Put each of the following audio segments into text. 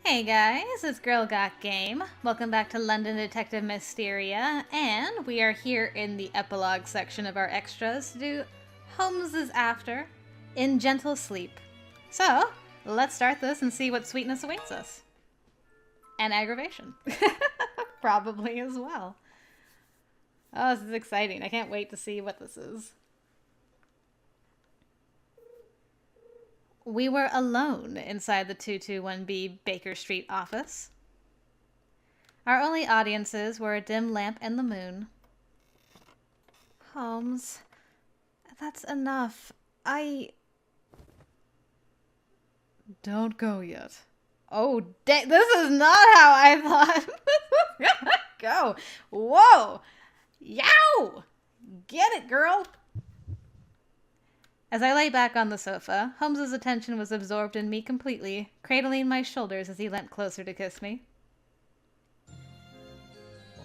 Hey guys, it's GirlGotGame. Welcome back to London Detective Mysteria, and we are here in the epilogue section of our extras to do Holmes is after in gentle sleep. So, let's start this and see what sweetness awaits us. And aggravation. Probably as well. Oh, this is exciting. I can't wait to see what this is. We were alone inside the 221B Baker Street office. Our only audiences were a dim lamp and the moon. Holmes, that's enough. Don't go yet. Oh, this is not how I thought this was gonna go. Whoa! Yow! Get it, girl! As I lay back on the sofa, Holmes's attention was absorbed in me completely, cradling my shoulders as he leant closer to kiss me.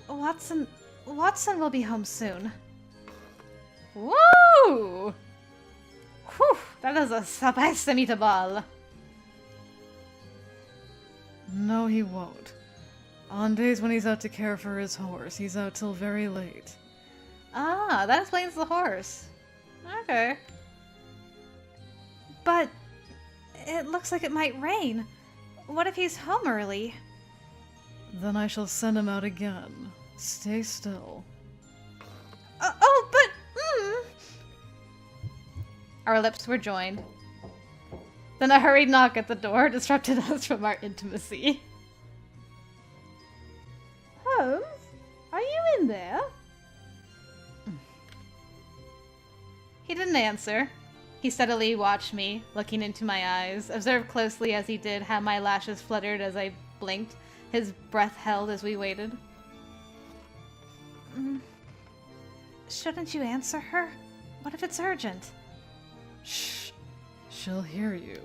Watson will be home soon. Woo! Whew, that is a surprise meatball. No, he won't. On days when he's out to care for his horse, he's out till very late. Ah, that explains the horse. Okay. But it looks like it might rain. What if he's home early? Then I shall send him out again. Stay still. Our lips were joined. Then a hurried knock at the door disrupted us from our intimacy. Holmes, are you in there? He didn't answer. He steadily watched me, looking into my eyes, observed closely as he did how my lashes fluttered as I blinked, his breath held as we waited. Shouldn't you answer her? What if it's urgent? Shh. She'll hear you.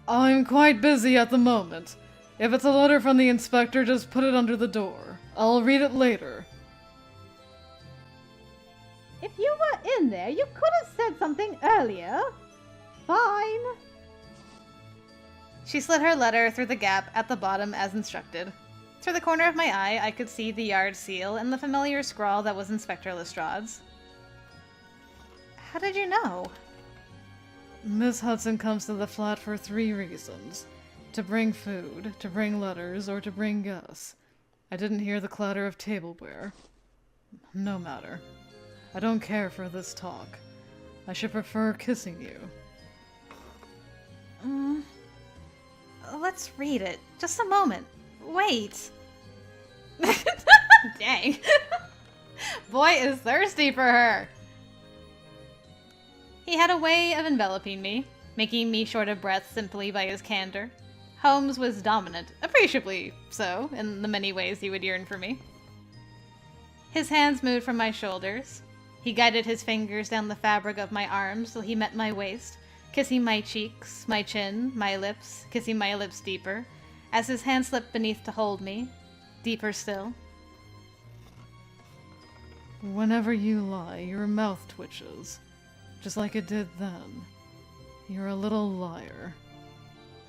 I'm quite busy at the moment. If it's a letter from the inspector, just put it under the door. I'll read it later. If you were in there, you could have said something earlier. Fine. She slid her letter through the gap at the bottom as instructed. Through the corner of my eye, I could see the yard seal and the familiar scrawl that was Inspector Lestrade's. How did you know? Miss Hudson comes to the flat for 3 reasons. To bring food, to bring letters, or to bring guests. I didn't hear the clatter of tableware. No matter. I don't care for this talk. I should prefer kissing you. Let's read it. Just a moment. Wait. Dang. Boy is thirsty for her. He had a way of enveloping me, making me short of breath simply by his candor. Holmes was dominant, appreciably so, in the many ways he would yearn for me. His hands moved from my shoulders. He guided his fingers down the fabric of my arms till he met my waist, kissing my cheeks, my chin, my lips, kissing my lips deeper, as his hand slipped beneath to hold me, deeper still. Whenever you lie, your mouth twitches, just like it did then. You're a little liar.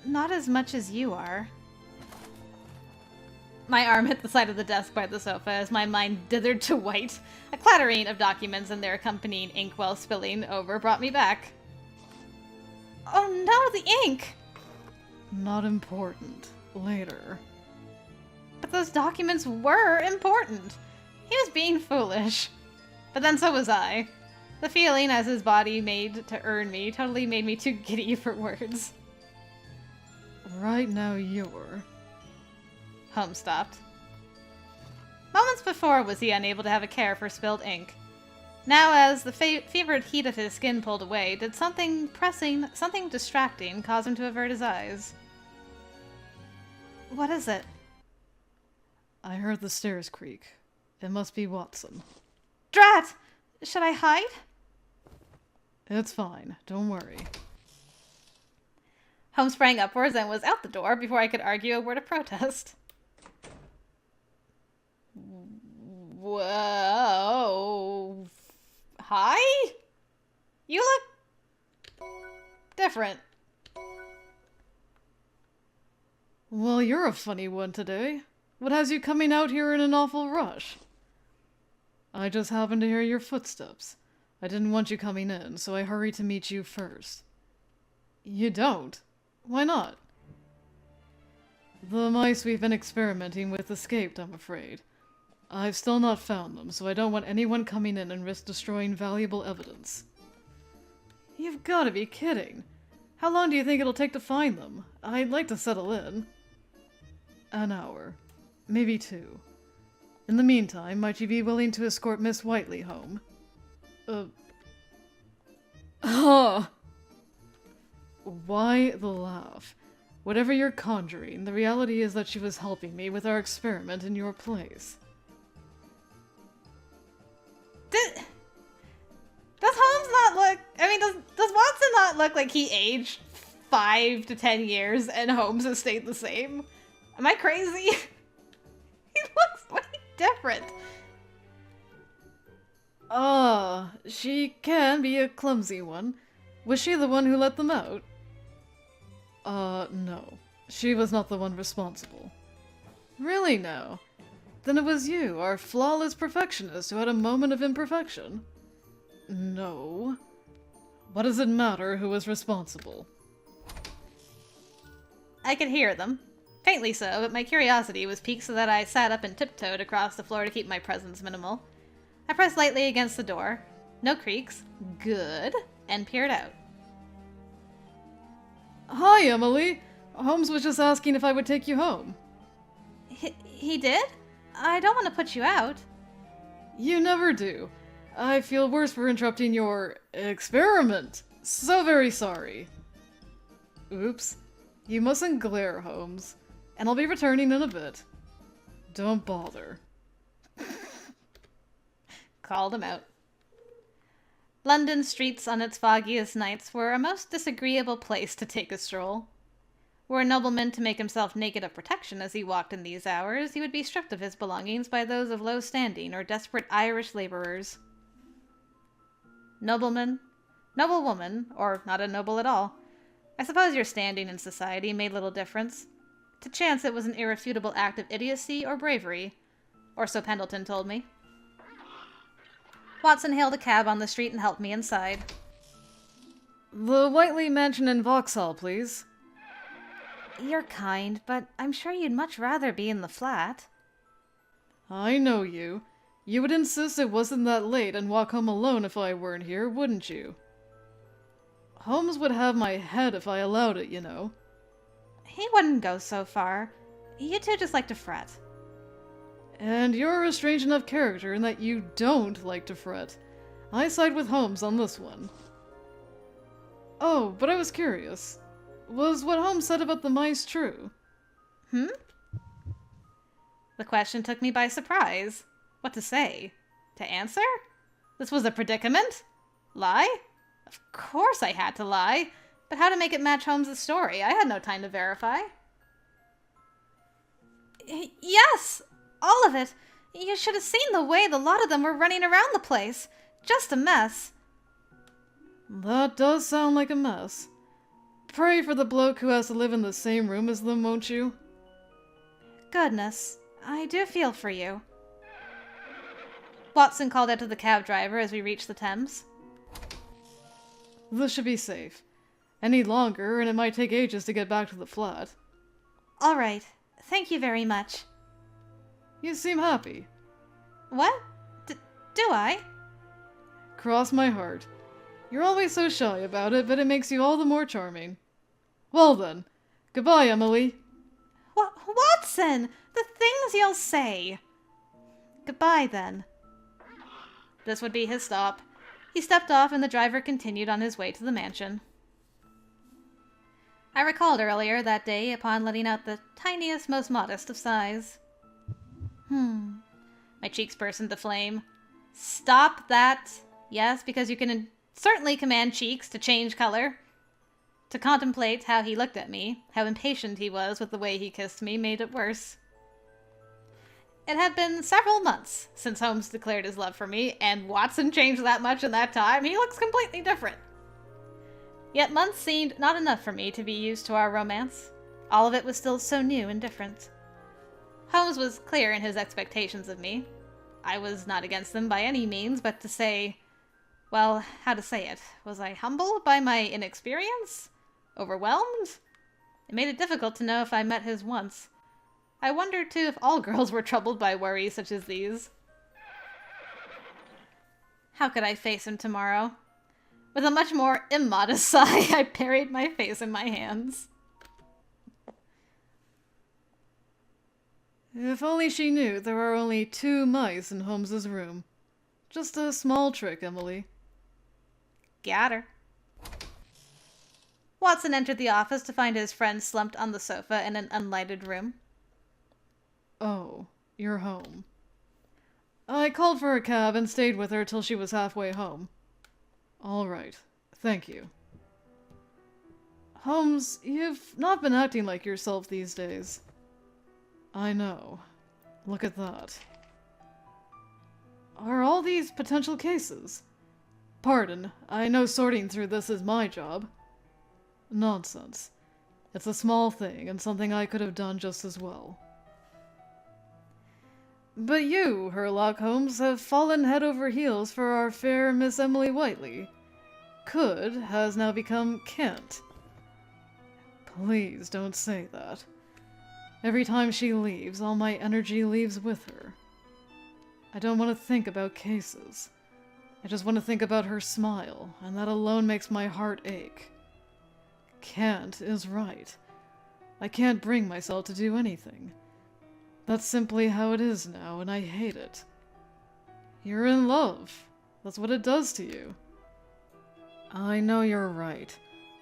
Not as much as you are. My arm hit the side of the desk by the sofa as my mind dithered to white. A clattering of documents and their accompanying inkwell spilling over brought me back. Oh no, the ink! Not important. Later. But those documents were important. He was being foolish. But then so was I. The feeling as his body made to earn me totally made me too giddy for words. Right now you're... Holmes stopped. Moments before was he unable to have a care for spilled ink. Now, as the fevered heat of his skin pulled away, did something pressing, something distracting, cause him to avert his eyes. What is it? I heard the stairs creak. It must be Watson. Drat! Should I hide? It's fine. Don't worry. Holmes sprang upwards and was out the door before I could argue a word of protest. Whoa. Hi? You look different. Well, you're a funny one today. What has you coming out here in an awful rush? I just happened to hear your footsteps. I didn't want you coming in, so I hurried to meet you first. You don't? Why not? The mice we've been experimenting with escaped, I'm afraid. I've still not found them, so I don't want anyone coming in and risk destroying valuable evidence. You've got to be kidding. How long do you think it'll take to find them? I'd like to settle in. An hour. Maybe 2. In the meantime, might you be willing to escort Miss Whiteley home? Why the laugh? Whatever you're conjuring, the reality is that she was helping me with our experiment in your place. Does Holmes not look... I mean, does Watson not look like he aged 5 to 10 years and Holmes has stayed the same? Am I crazy? He looks way different. She can be a clumsy one. Was she the one who let them out? No. She was not the one responsible. Really now? Then it was you, our flawless perfectionist, who had a moment of imperfection? No. What does it matter who was responsible? I could hear them. Faintly so, but my curiosity was piqued so that I sat up and tiptoed across the floor to keep my presence minimal. I pressed lightly against the door. No creaks. Good. And peered out. Hi, Emily! Holmes was just asking if I would take you home. He did? I don't want to put you out. You never do. I feel worse for interrupting your experiment. So very sorry. Oops. You mustn't glare, Holmes. And I'll be returning in a bit. Don't bother. Called him out. London streets on its foggiest nights were a most disagreeable place to take a stroll. Were a nobleman to make himself naked of protection as he walked in these hours, he would be stripped of his belongings by those of low standing or desperate Irish labourers. Nobleman, noblewoman, or not a noble at all. I suppose your standing in society made little difference. To chance it was an irrefutable act of idiocy or bravery, or so Pendleton told me. Watson hailed a cab on the street and helped me inside. The Whiteley Mansion in Vauxhall, please. You're kind, but I'm sure you'd much rather be in the flat. I know you. You would insist it wasn't that late and walk home alone if I weren't here, wouldn't you? Holmes would have my head if I allowed it, you know. He wouldn't go so far. You two just like to fret. And you're a strange enough character in that you don't like to fret. I side with Holmes on this one. Oh, but I was curious. Was what Holmes said about the mice true? The question took me by surprise. What to say? To answer? This was a predicament? Lie? Of course I had to lie. But how to make it match Holmes' story? I had no time to verify. Yes! All of it. You should have seen the way the lot of them were running around the place. Just a mess. That does sound like a mess. Pray for the bloke who has to live in the same room as them, won't you? Goodness, I do feel for you. Watson called out to the cab driver as we reached the Thames. This should be safe. Any longer, and it might take ages to get back to the flat. All right. Thank you very much. You seem happy. What? Do I? Cross my heart. You're always so shy about it, but it makes you all the more charming. Well then, goodbye, Emily. Watson! The things you'll say! Goodbye, then. This would be his stop. He stepped off and the driver continued on his way to the mansion. I recalled earlier that day upon letting out the tiniest, most modest of sighs. My cheeks burst into flame. Stop that! Yes, because you can certainly command cheeks to change color. To contemplate how he looked at me, how impatient he was with the way he kissed me, made it worse. It had been several months since Holmes declared his love for me, and Watson changed that much in that time. He looks completely different. Yet months seemed not enough for me to be used to our romance. All of it was still so new and different. Holmes was clear in his expectations of me. I was not against them by any means, but to say... well, how to say it? Was I humbled by my inexperience? Overwhelmed? It made it difficult to know if I met his wants. I wondered, too, if all girls were troubled by worries such as these. How could I face him tomorrow? With a much more immodest sigh, I buried my face in my hands. If only she knew there are only 2 mice in Holmes's room. Just a small trick, Emily. Got her. Watson entered the office to find his friend slumped on the sofa in an unlighted room. Oh, you're home. I called for a cab and stayed with her till she was halfway home. All right, thank you. Holmes, you've not been acting like yourself these days. I know. Look at that. Are all these potential cases? Pardon, I know sorting through this is my job. Nonsense. It's a small thing, and something I could have done just as well. But you, Herlock Holmes, have fallen head over heels for our fair Miss Emily Whiteley. Could has now become can't. Please don't say that. Every time she leaves, all my energy leaves with her. I don't want to think about cases. I just want to think about her smile, and that alone makes my heart ache. Can't is right. I can't bring myself to do anything. That's simply how it is now, and I hate it. You're in love. That's what it does to you. I know you're right,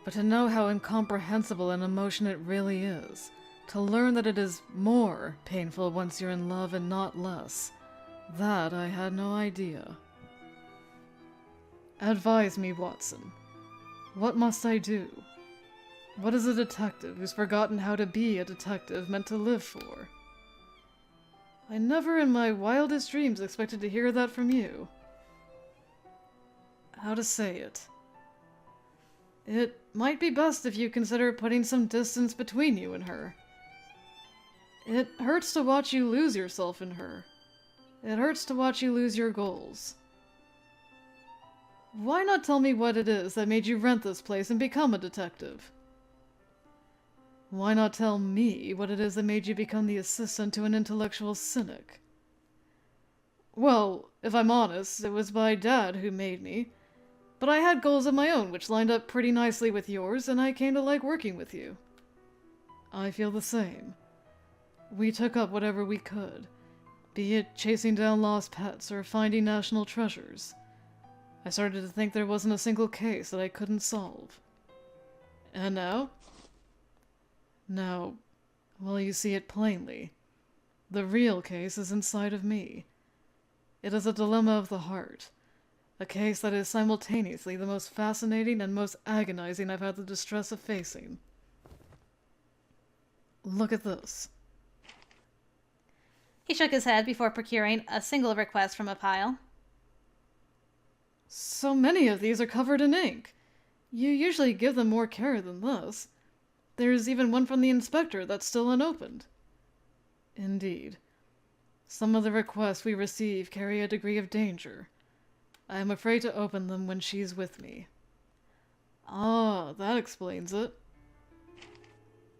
but to know how incomprehensible an emotion it really is, to learn that it is more painful once you're in love and not less, that I had no idea. Advise me, Watson. What must I do? What is a detective who's forgotten how to be a detective meant to live for? I never in my wildest dreams expected to hear that from you. How to say it? It might be best if you consider putting some distance between you and her. It hurts to watch you lose yourself in her. It hurts to watch you lose your goals. Why not tell me what it is that made you rent this place and become a detective? Why not tell me what it is that made you become the assistant to an intellectual cynic? Well, if I'm honest, it was my dad who made me. But I had goals of my own which lined up pretty nicely with yours, and I came to like working with you. I feel the same. We took up whatever we could, be it chasing down lost pets or finding national treasures. I started to think there wasn't a single case that I couldn't solve. And now? Now, well, you see it plainly. The real case is inside of me. It is a dilemma of the heart. A case that is simultaneously the most fascinating and most agonizing I've had the distress of facing. Look at this. He shook his head before procuring a single request from a pile. So many of these are covered in ink. You usually give them more care than this. There's even one from the inspector that's still unopened. Indeed. Some of the requests we receive carry a degree of danger. I am afraid to open them when she's with me. Ah, that explains it.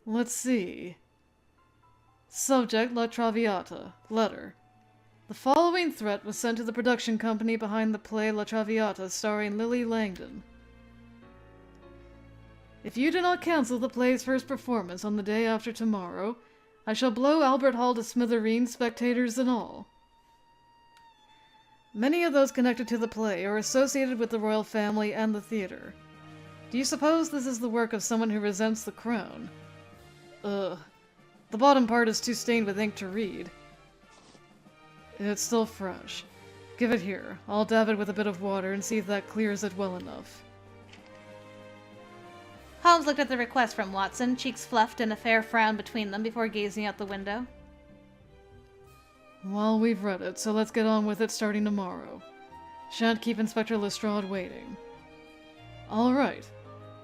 Let's see. Subject La Traviata. Letter. The following threat was sent to the production company behind the play La Traviata starring Lily Langdon. If you do not cancel the play's first performance on the day after tomorrow, I shall blow Albert Hall to smithereens, spectators and all. Many of those connected to the play are associated with the royal family and the theater. Do you suppose this is the work of someone who resents the crown? Ugh. The bottom part is too stained with ink to read. It's still fresh. Give it here. I'll dab it with a bit of water and see if that clears it well enough. Holmes looked at the request from Watson, cheeks fluffed and a fair frown between them before gazing out the window. Well, we've read it, so let's get on with it starting tomorrow. Shan't keep Inspector Lestrade waiting. All right.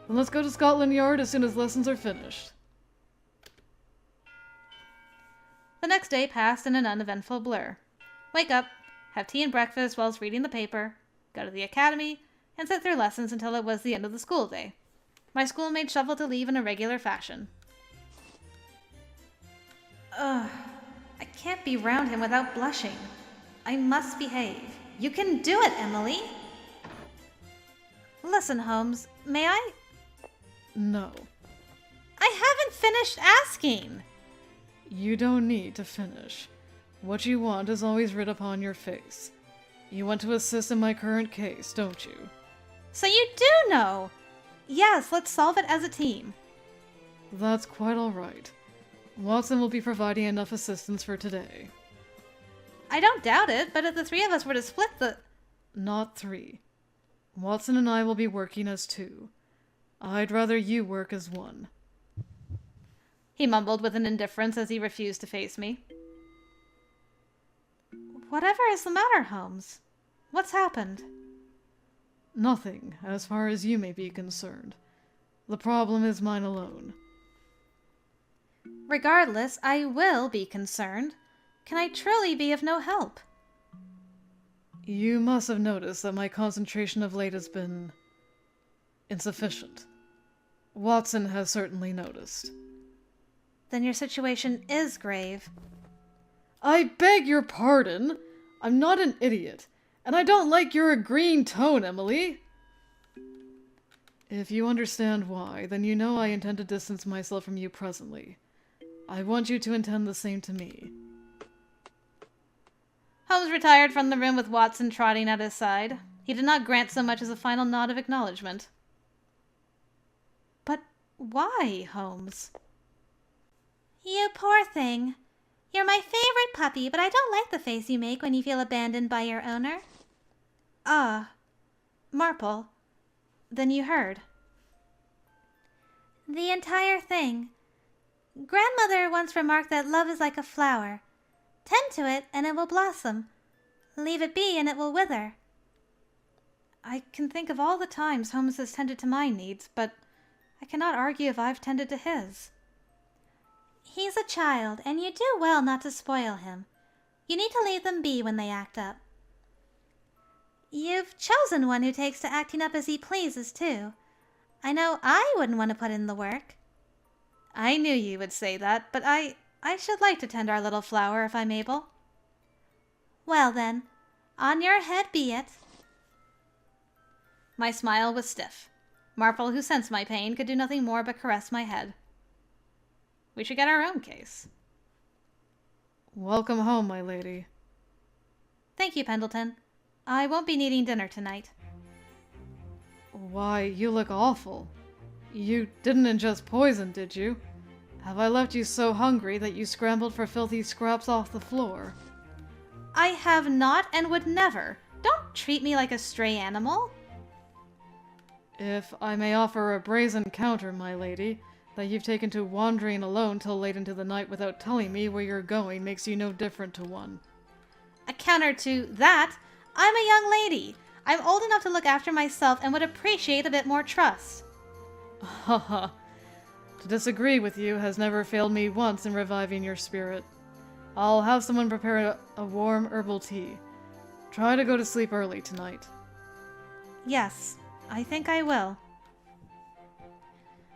Then let's go to Scotland Yard as soon as lessons are finished. The next day passed in an uneventful blur. Wake up, have tea and breakfast whilst reading the paper, go to the academy, and sit through lessons until it was the end of the school day. My schoolmates shuffled to leave in a regular fashion. Ugh, I can't be round him without blushing. I must behave. You can do it, Emily! Listen, Holmes, may I? No. I haven't finished asking! You don't need to finish. What you want is always writ upon your face. You want to assist in my current case, don't you? So you do know! Yes, let's solve it as a team. That's quite all right. Watson will be providing enough assistance for today. I don't doubt it, but if the three of us were to split the... Not 3. Watson and I will be working as 2. I'd rather you work as 1. He mumbled with an indifference as he refused to face me. Whatever is the matter, Holmes? What's happened? Nothing, as far as you may be concerned. The problem is mine alone. Regardless, I will be concerned. Can I truly be of no help? You must have noticed that my concentration of late has been insufficient. Watson has certainly noticed. Then your situation is grave. I beg your pardon! I'm not an idiot, and I don't like your agreeing tone, Emily! If you understand why, then you know I intend to distance myself from you presently. I want you to intend the same to me. Holmes retired from the room with Watson trotting at his side. He did not grant so much as a final nod of acknowledgement. But why, Holmes? You poor thing. You're my favorite puppy, but I don't like the face you make when you feel abandoned by your owner. Ah, Marple. Then you heard. The entire thing. Grandmother once remarked that love is like a flower. Tend to it, and it will blossom. Leave it be, and it will wither. I can think of all the times Holmes has tended to my needs, but I cannot argue if I've tended to his. He's a child, and you do well not to spoil him. You need to leave them be when they act up. You've chosen one who takes to acting up as he pleases, too. I know I wouldn't want to put in the work. I knew you would say that, but I should like to tend our little flower if I'm able. Well then, on your head be it. My smile was stiff. Marple, who sensed my pain, could do nothing more but caress my head. We should get our own case. Welcome home, my lady. Thank you, Pendleton. I won't be needing dinner tonight. Why, you look awful. You didn't ingest poison, did you? Have I left you so hungry that you scrambled for filthy scraps off the floor? I have not and would never. Don't treat me like a stray animal. If I may offer a brazen counter, my lady, that you've taken to wandering alone till late into the night without telling me where you're going makes you no different to one. A counter to that, I'm a young lady. I'm old enough to look after myself and would appreciate a bit more trust. Ha ha. To disagree with you has never failed me once in reviving your spirit. I'll have someone prepare a warm herbal tea. Try to go to sleep early tonight. Yes, I think I will.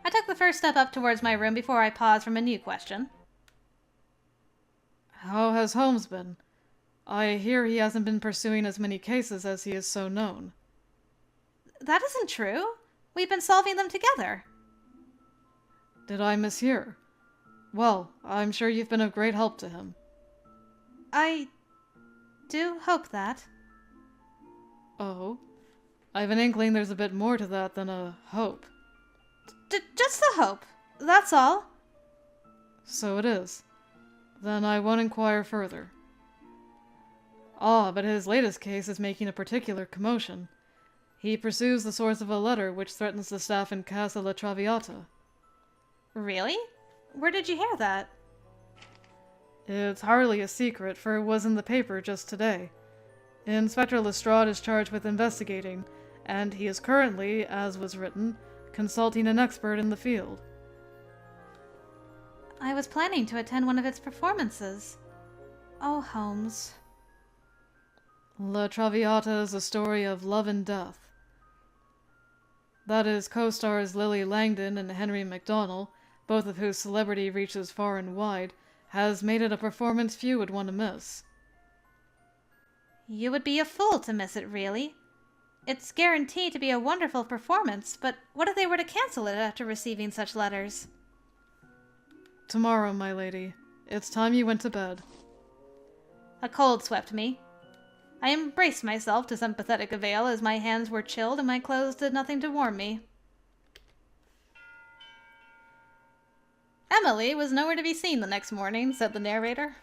I took the first step up towards my room before I paused from a new question. How has Holmes been? I hear he hasn't been pursuing as many cases as he is so known. That isn't true. We've been solving them together. Did I mishear? Well, I'm sure you've been of great help to him. I do hope that. Oh? I've an inkling there's a bit more to that than a hope. Just the hope. That's all. So it is. Then I won't inquire further. Ah, but his latest case is making a particular commotion. He pursues the source of a letter which threatens the staff in Casa La Traviata. Really? Where did you hear that? It's hardly a secret, for it was in the paper just today. Inspector Lestrade is charged with investigating, and he is currently, as was written, consulting an expert in the field. I was planning to attend one of its performances. Oh, Holmes. La Traviata is a story of love and death. That is, co-stars Lily Langdon and Henry McDonnell, both of whose celebrity reaches far and wide, has made it a performance few would want to miss. You would be a fool to miss it, really. It's guaranteed to be a wonderful performance, but what if they were to cancel it after receiving such letters? Tomorrow, my lady. It's time you went to bed. A cold swept me. I embraced myself to some pathetic avail as my hands were chilled and my clothes did nothing to warm me. Emily was nowhere to be seen the next morning, said the narrator.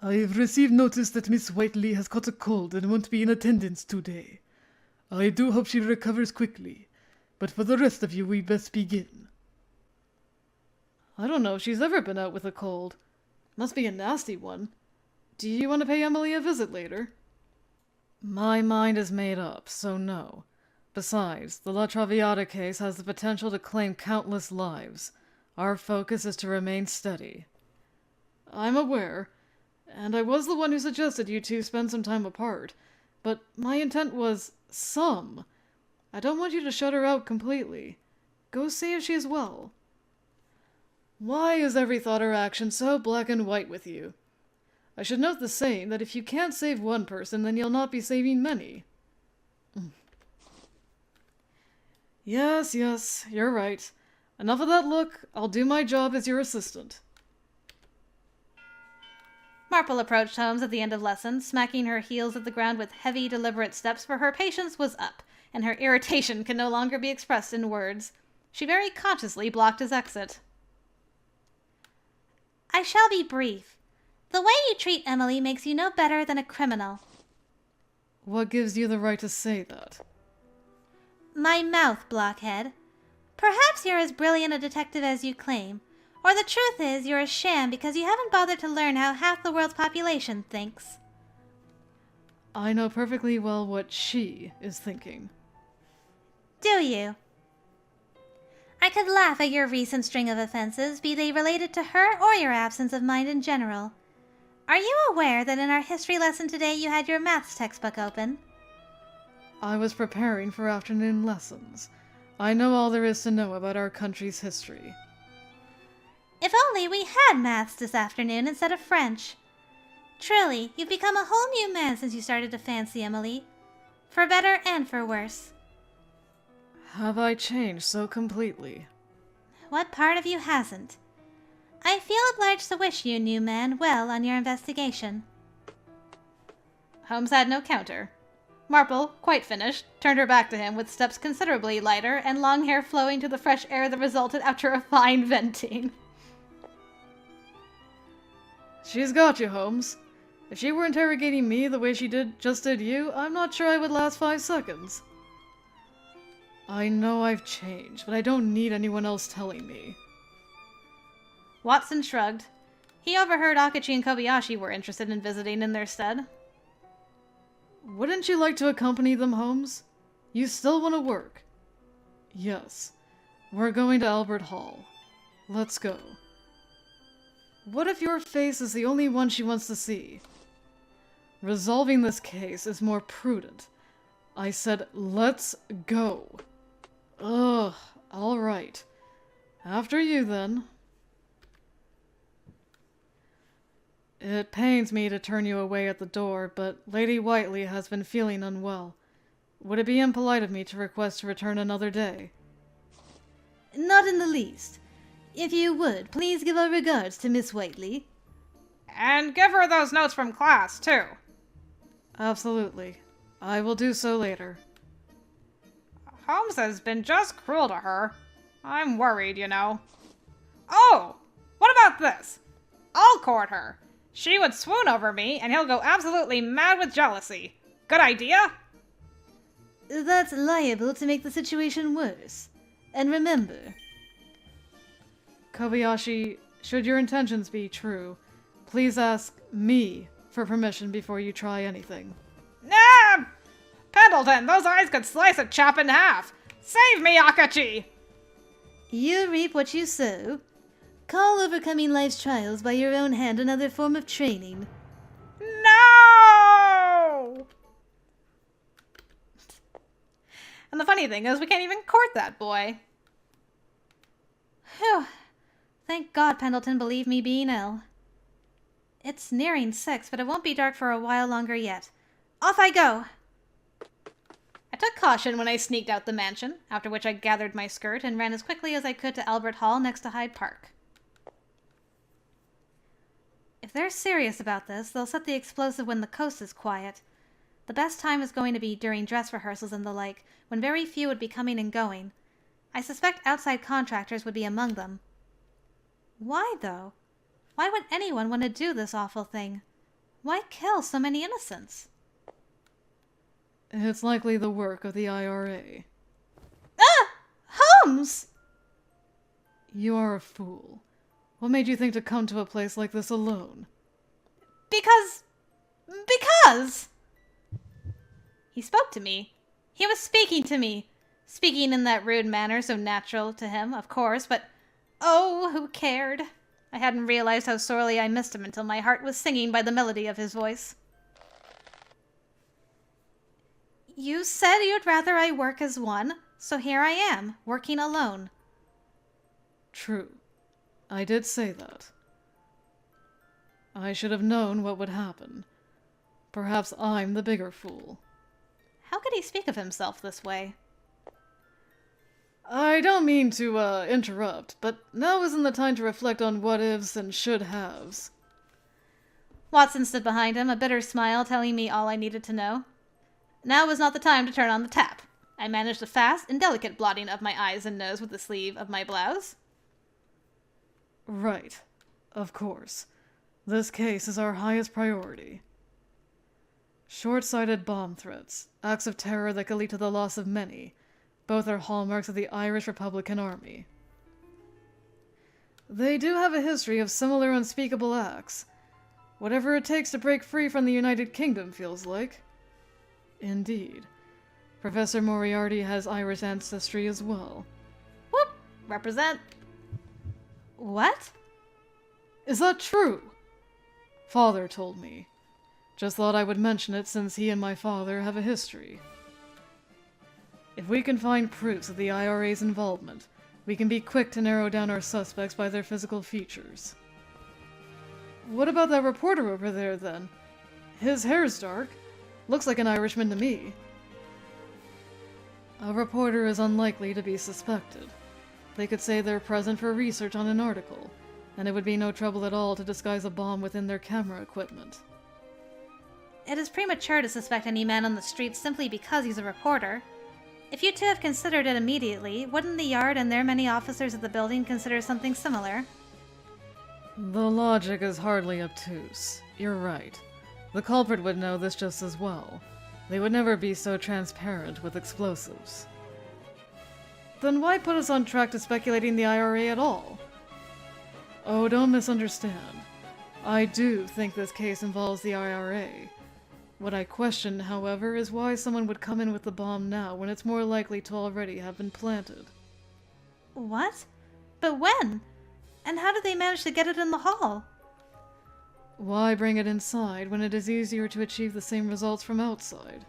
I have received notice that Miss Whiteley has caught a cold and won't be in attendance today. I do hope she recovers quickly, but for the rest of you we best begin. I don't know if she's ever been out with a cold. Must be a nasty one. Do you want to pay Emily a visit later? My mind is made up, so no. Besides, the La Traviata case has the potential to claim countless lives. Our focus is to remain steady. I'm aware, and I was the one who suggested you two spend some time apart, but my intent was some. I don't want you to shut her out completely. Go see if she is well. Why is every thought or action so black and white with you? I should note the saying that if you can't save one person, then you'll not be saving many. Yes, you're right. Enough of that look. I'll do my job as your assistant. Marple approached Holmes at the end of lesson, smacking her heels at the ground with heavy, deliberate steps, for her patience was up, and her irritation could no longer be expressed in words. She very consciously blocked his exit. I shall be brief. The way you treat Emily makes you no better than a criminal. What gives you the right to say that? My mouth, blockhead. Perhaps you're as brilliant a detective as you claim, or the truth is you're a sham because you haven't bothered to learn how half the world's population thinks. I know perfectly well what she is thinking. Do you? I could laugh at your recent string of offenses, be they related to her or your absence of mind in general. Are you aware that in our history lesson today you had your maths textbook open? I was preparing for afternoon lessons. I know all there is to know about our country's history. If only we had maths this afternoon instead of French. Truly, you've become a whole new man since you started to fancy Emily. For better and for worse. Have I changed so completely? What part of you hasn't? I feel obliged to wish you, new man, well on your investigation. Holmes had no counter. Marple, quite finished, turned her back to him with steps considerably lighter and long hair flowing to the fresh air that resulted after a fine venting. She's got you, Holmes. If she were interrogating me the way she just did you, I'm not sure I would last 5 seconds. I know I've changed, but I don't need anyone else telling me. Watson shrugged. He overheard Akachi and Kobayashi were interested in visiting in their stead. Wouldn't you like to accompany them, Holmes? You still want to work? Yes. We're going to Albert Hall. Let's go. What if your face is the only one she wants to see? Resolving this case is more prudent. I said, let's go. Ugh, all right. After you, then. It pains me to turn you away at the door, but Lady Whiteley has been feeling unwell. Would it be impolite of me to request to return another day? Not in the least. If you would, please give our regards to Miss Whiteley. And give her those notes from class, too. Absolutely. I will do so later. Holmes has been just cruel to her. I'm worried, you know. Oh! What about this? I'll court her. She would swoon over me, and he'll go absolutely mad with jealousy. Good idea? That's liable to make the situation worse. And remember... Kobayashi, should your intentions be true, please ask me for permission before you try anything. Nah! Pendleton, those eyes could slice a chap in half. Save me, Akachi! You reap what you sow. Call overcoming life's trials by your own hand another form of training. No! And the funny thing is, we can't even court that boy. Whew. Thank God Pendleton believed me being ill. It's nearing 6, but it won't be dark for a while longer yet. Off I go! I took caution when I sneaked out the mansion, after which I gathered my skirt and ran as quickly as I could to Albert Hall next to Hyde Park. If they're serious about this, they'll set the explosive when the coast is quiet. The best time is going to be during dress rehearsals and the like, when very few would be coming and going. I suspect outside contractors would be among them. Why, though? Why would anyone want to do this awful thing? Why kill so many innocents? It's likely the work of the IRA. Ah! Holmes! You are a fool. What made you think to come to a place like this alone? Because... He spoke to me. He was speaking to me. Speaking in that rude manner so natural to him, of course, but... Oh, who cared? I hadn't realized how sorely I missed him until my heart was singing by the melody of his voice. You said you'd rather I work as one, so here I am, working alone. True. I did say that. I should have known what would happen. Perhaps I'm the bigger fool. How could he speak of himself this way? I don't mean to, interrupt, but now isn't the time to reflect on what-ifs and should-haves. Watson stood behind him, a bitter smile telling me all I needed to know. Now was not the time to turn on the tap. I managed a fast and delicate blotting of my eyes and nose with the sleeve of my blouse. Right. Of course. This case is our highest priority. Short-sighted bomb threats, acts of terror that could lead to the loss of many, both are hallmarks of the Irish Republican Army. They do have a history of similar unspeakable acts. Whatever it takes to break free from the United Kingdom, feels like. Indeed. Professor Moriarty has Irish ancestry as well. Whoop! Represent. What? Is that true? Father told me. Just thought I would mention it since he and my father have a history. If we can find proofs of the IRA's involvement, we can be quick to narrow down our suspects by their physical features. What about that reporter over there, then? His hair's dark. Looks like an Irishman to me. A reporter is unlikely to be suspected. They could say they're present for research on an article, and it would be no trouble at all to disguise a bomb within their camera equipment. It is premature to suspect any man on the street simply because he's a reporter. If you two have considered it immediately, wouldn't the Yard and their many officers at the building consider something similar? The logic is hardly obtuse. You're right. The culprit would know this just as well. They would never be so transparent with explosives. Then why put us on track to speculating the IRA at all? Oh, don't misunderstand. I do think this case involves the IRA. What I question, however, is why someone would come in with the bomb now when it's more likely to already have been planted. What? But when? And how did they manage to get it in the hall? Why bring it inside when it is easier to achieve the same results from outside?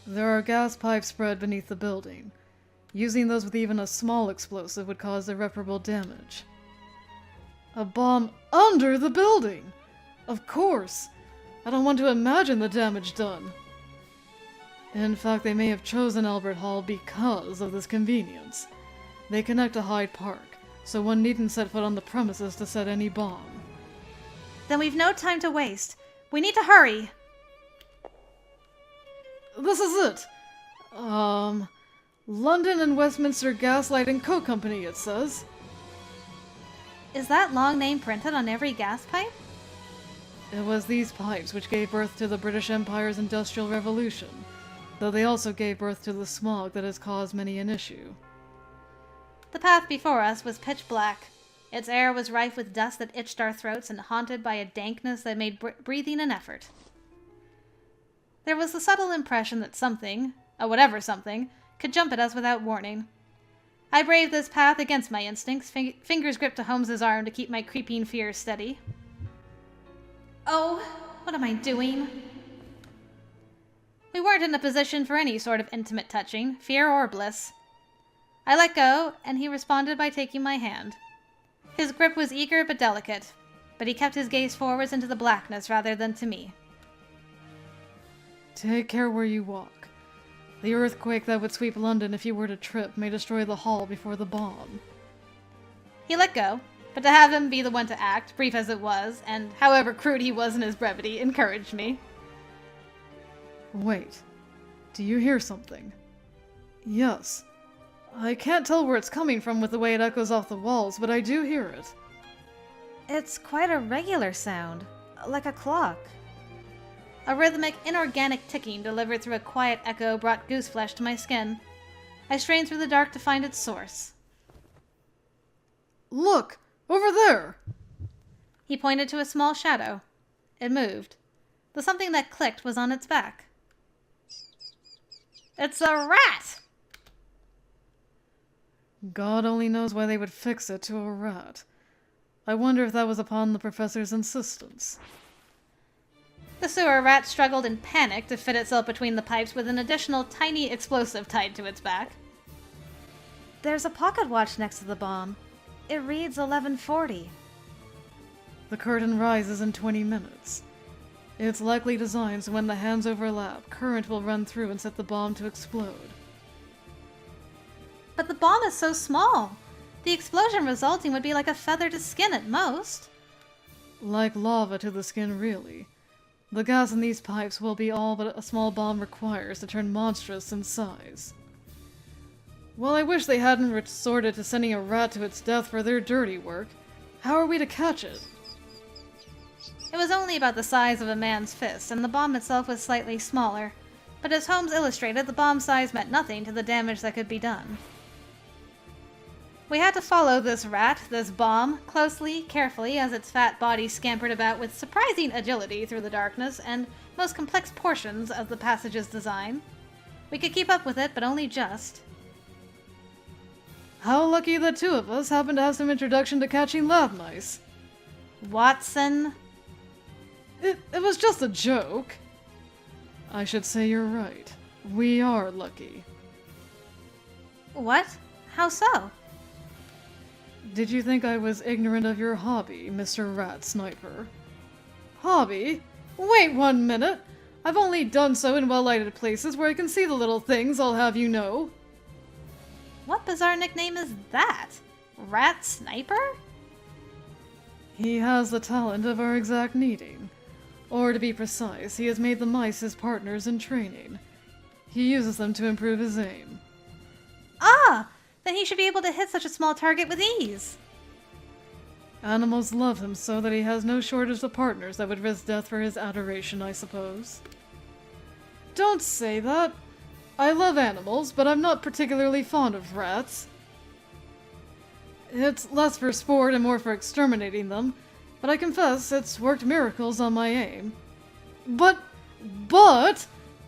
There are gas pipes spread beneath the building. Using those with even a small explosive would cause irreparable damage. A bomb under the building! Of course! I don't want to imagine the damage done. In fact, they may have chosen Albert Hall because of this convenience. They connect to Hyde Park, so one needn't set foot on the premises to set any bomb. Then we've no time to waste. We need to hurry! This is it! London and Westminster Gaslight and Co. Company, it says. Is that long name printed on every gas pipe? It was these pipes which gave birth to the British Empire's Industrial Revolution, though they also gave birth to the smog that has caused many an issue. The path before us was pitch black. Its air was rife with dust that itched our throats and haunted by a dankness that made breathing an effort. There was the subtle impression that something, a whatever something, could jump at us without warning. I braved this path against my instincts, fingers gripped to Holmes's arm to keep my creeping fears steady. Oh, what am I doing? We weren't in a position for any sort of intimate touching, fear or bliss. I let go, and he responded by taking my hand. His grip was eager but delicate, but he kept his gaze forwards into the blackness rather than to me. Take care where you walk. The earthquake that would sweep London if you were to trip may destroy the hall before the bomb. He let go, but to have him be the one to act, brief as it was, and however crude he was in his brevity, encouraged me. Wait. Do you hear something? Yes. I can't tell where it's coming from with the way it echoes off the walls, but I do hear it. It's quite a regular sound, like a clock. A rhythmic, inorganic ticking delivered through a quiet echo brought gooseflesh to my skin. I strained through the dark to find its source. Look! Over there! He pointed to a small shadow. It moved. The something that clicked was on its back. It's a rat! God only knows why they would fix it to a rat. I wonder if that was upon the professor's insistence. The sewer rat struggled in panic to fit itself between the pipes with an additional tiny explosive tied to its back. There's a pocket watch next to the bomb. It reads 11:40. The curtain rises in 20 minutes. It's likely designed so when the hands overlap, current will run through and set the bomb to explode. But the bomb is so small. The explosion resulting would be like a feather to skin at most. Like lava to the skin, really. The gas in these pipes will be all but a small bomb requires to turn monstrous in size. Well, I wish they hadn't resorted to sending a rat to its death for their dirty work. How are we to catch it? It was only about the size of a man's fist, and the bomb itself was slightly smaller. But as Holmes illustrated, the bomb size meant nothing to the damage that could be done. We had to follow this rat, this bomb, closely, carefully, as its fat body scampered about with surprising agility through the darkness and most complex portions of the passage's design. We could keep up with it, but only just. How lucky that two of us happen to have some introduction to catching lab mice. Watson? It was just a joke. I should say you're right. We are lucky. What? How so? Did you think I was ignorant of your hobby, Mr. Rat Sniper? Hobby? Wait 1 minute! I've only done so in well-lighted places where I can see the little things, I'll have you know. What bizarre nickname is that? Rat Sniper? He has the talent of our exact needing. Or to be precise, he has made the mice his partners in training. He uses them to improve his aim. Ah! Then he should be able to hit such a small target with ease. Animals love him so that he has no shortage of partners that would risk death for his adoration, I suppose. Don't say that. I love animals, but I'm not particularly fond of rats. It's less for sport and more for exterminating them, but I confess it's worked miracles on my aim. But,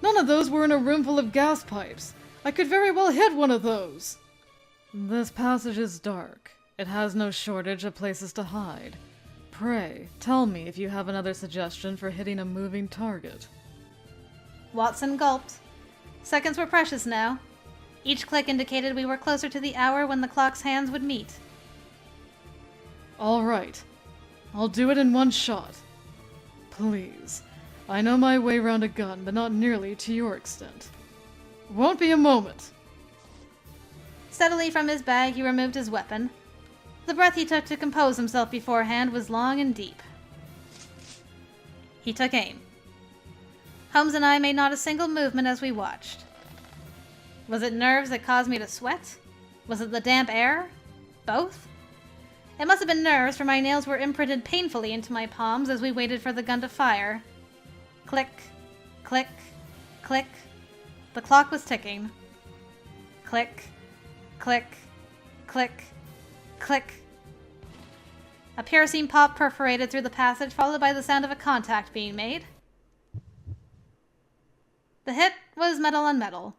none of those were in a room full of gas pipes. I could very well hit one of those. This passage is dark. It has no shortage of places to hide. Pray, tell me if you have another suggestion for hitting a moving target. Watson gulped. Seconds were precious now. Each click indicated we were closer to the hour when the clock's hands would meet. All right. I'll do it in one shot. Please. I know my way around a gun, but not nearly to your extent. Won't be a moment. Steadily from his bag, he removed his weapon. The breath he took to compose himself beforehand was long and deep. He took aim. Holmes and I made not a single movement as we watched. Was it nerves that caused me to sweat? Was it the damp air? Both? It must have been nerves, for my nails were imprinted painfully into my palms as we waited for the gun to fire. Click, click, click. The clock was ticking. Click, click, click, click. A piercing pop perforated through the passage, followed by the sound of a contact being made. The hit was metal on metal.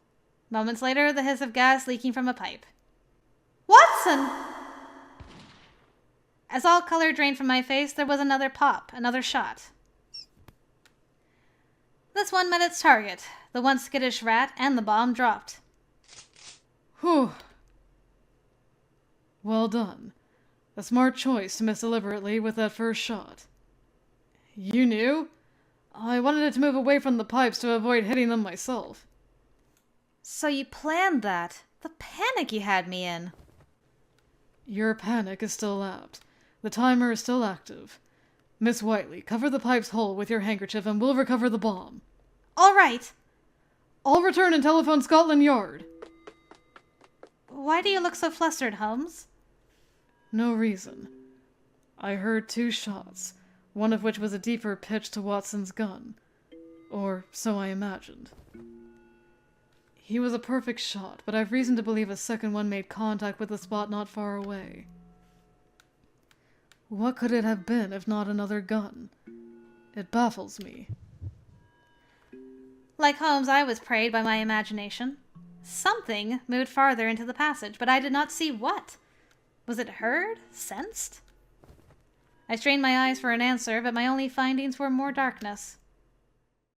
Moments later, the hiss of gas leaking from a pipe. Watson! As all color drained from my face, there was another pop, another shot. This one met its target. The once skittish rat and the bomb dropped. Whew. Well done. A smart choice to miss deliberately with that first shot. You knew? I wanted it to move away from the pipes to avoid hitting them myself. So you planned that? The panic you had me in. Your panic is still apt. The timer is still active. Miss Whiteley, cover the pipe's hole with your handkerchief and we'll recover the bomb. All right. I'll return and telephone Scotland Yard. Why do you look so flustered, Holmes? No reason. I heard 2 shots, one of which was a deeper pitch to Watson's gun. Or so I imagined. He was a perfect shot, but I've reason to believe a second one made contact with a spot not far away. What could it have been if not another gun? It baffles me. Like Holmes, I was preyed by my imagination. Something moved farther into the passage, but I did not see what. Was it heard? Sensed? I strained my eyes for an answer, but my only findings were more darkness.